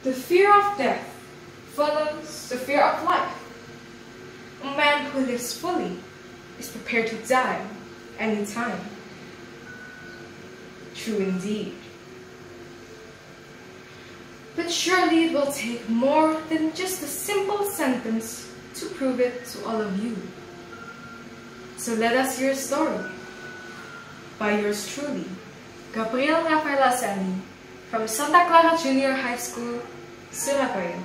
The fear of death follows the fear of life. A man who lives fully is prepared to die any time. True indeed. But surely it will take more than just a simple sentence to prove it to all of you. So let us hear a story by yours truly, Gabrielle Raphaella from Santa Clara Junior High School, Surabaya.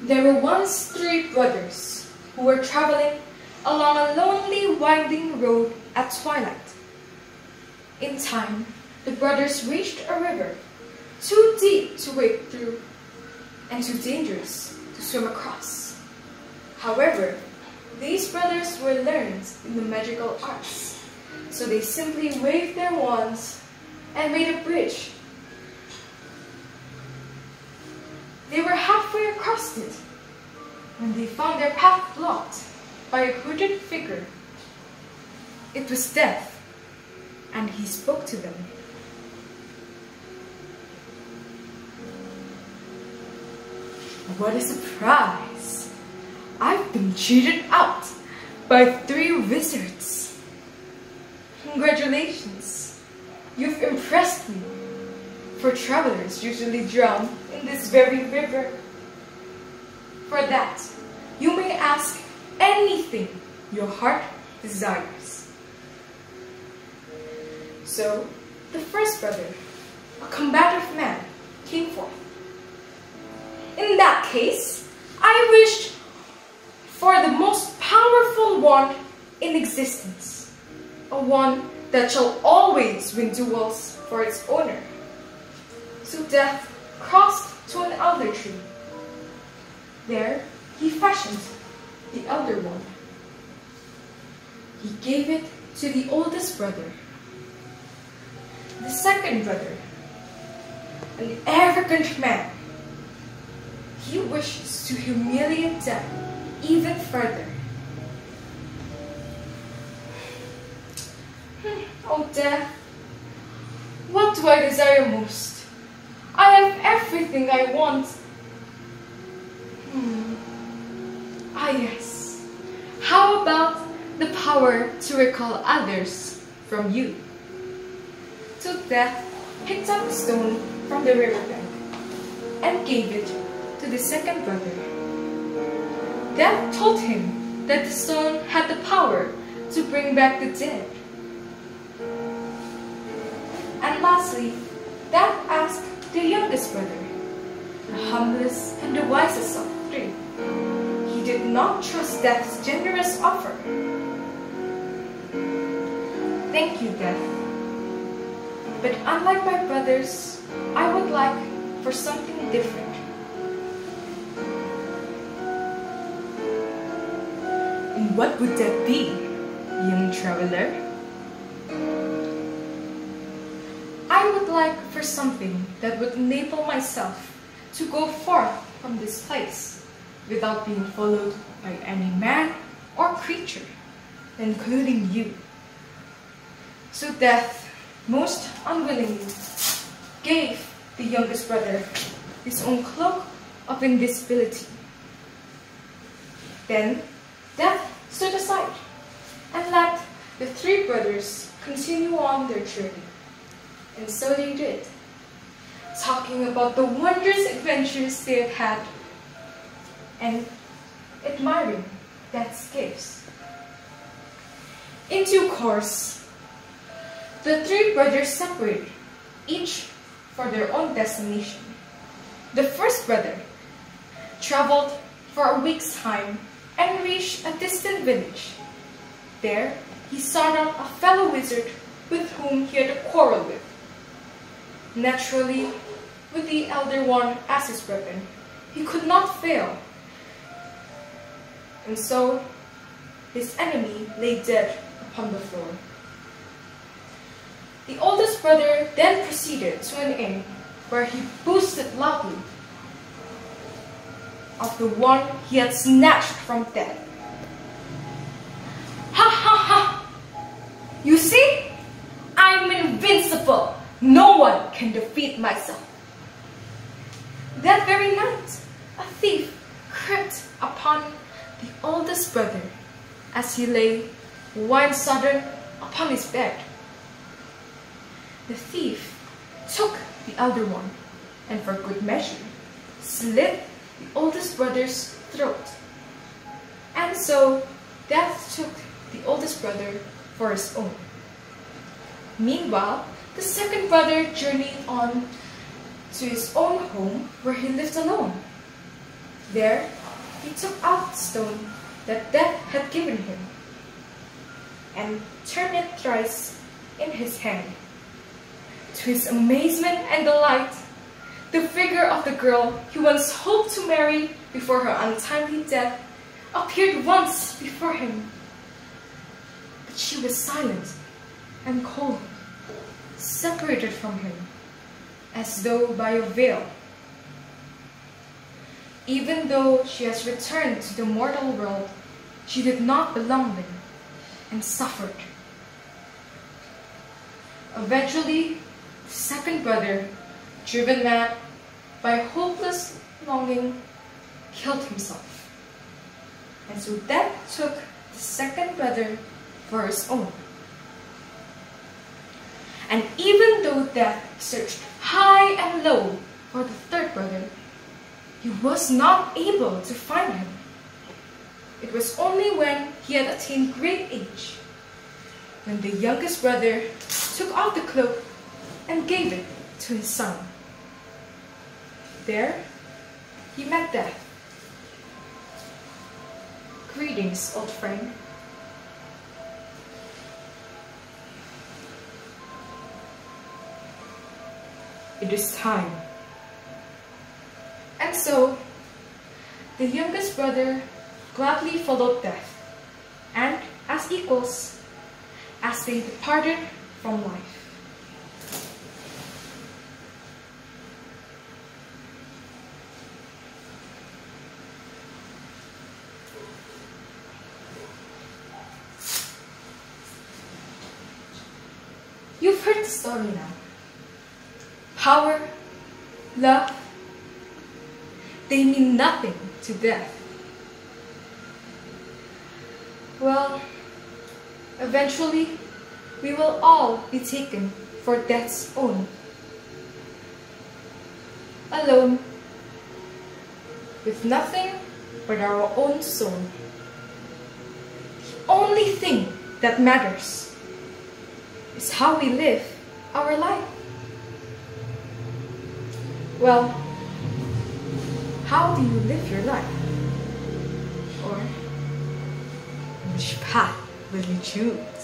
There were once 3 brothers who were traveling along a lonely, winding road at twilight. In time, the brothers reached a river, too deep to wade through and too dangerous to swim across. However, these brothers were learned in the magical arts, so they simply waved their wands and made a bridge. They were halfway across it when they found their path blocked by a hooded figure. It was Death, and he spoke to them. What a surprise! I've been cheated out by 3 wizards. Congratulations, you've impressed me, for travelers usually drown in this very river. For that, you may ask anything your heart desires. So, the first brother, a combative man, came forth. In that case, I wished for the most powerful wand in existence, a wand that shall always win duels for its owner. So Death crossed to an elder tree. There he fashioned the elder wand. He gave it to the oldest brother. The second brother, an arrogant man, he wishes to humiliate Death even further. Oh Death, what do I desire most? I have everything I want. Ah yes, how about the power to recall others from you? So Death picked up a stone from the riverbank and gave it to the second brother. Death told him that the stone had the power to bring back the dead. And lastly, Death asked the youngest brother, the humblest and the wisest of 3. He did not trust Death's generous offer. Thank you, Death. But unlike my brothers, I would like for something different. And what would that be, young traveler? I would like for something that would enable myself to go forth from this place without being followed by any man or creature, including you. So Death, most unwillingly, gave the youngest brother his own cloak of invisibility. Then Death stood aside and let the 3 brothers continue on their journey. And so they did, talking about the wondrous adventures they had had and admiring Death's gifts. In due course, the 3 brothers separated, each for their own destination. The first brother traveled for a week's time and reached a distant village. There, he sought out a fellow wizard with whom he had a quarrel with. Naturally, with the elder one as his weapon, he could not fail. And so, his enemy lay dead upon the floor. The oldest brother then proceeded to an inn where he boasted loudly of the one he had snatched from death. Ha ha ha! You see? I'm invincible! No one can defeat myself. That very night, a thief crept upon the oldest brother as he lay wine-sodden upon his bed. The thief took the elder one, and for good measure, slit the oldest brother's throat. And so death took the oldest brother for his own. Meanwhile, the second brother journeyed on to his own home where he lived alone. There, he took out the stone that death had given him and turned it thrice in his hand. To his amazement and delight, the figure of the girl he once hoped to marry before her untimely death appeared once before him. But she was silent and cold, separated from him, as though by a veil. Even though she has returned to the mortal world, she did not belong there, and suffered. Eventually, the second brother, driven mad by hopeless longing, killed himself. And so death took the second brother for his own. And even though death searched high and low for the third brother, he was not able to find him. It was only when he had attained great age, when the youngest brother took off the cloak and gave it to his son. There, he met death. Greetings, old friend. It is time. And so, the youngest brother gladly followed death, and as equals, as they departed from life. You've heard the story now. Power, love, they mean nothing to death. Well, eventually, we will all be taken for death's own. Alone, with nothing but our own soul. The only thing that matters is how we live our life. Well, how do you live your life? Or which path will you choose?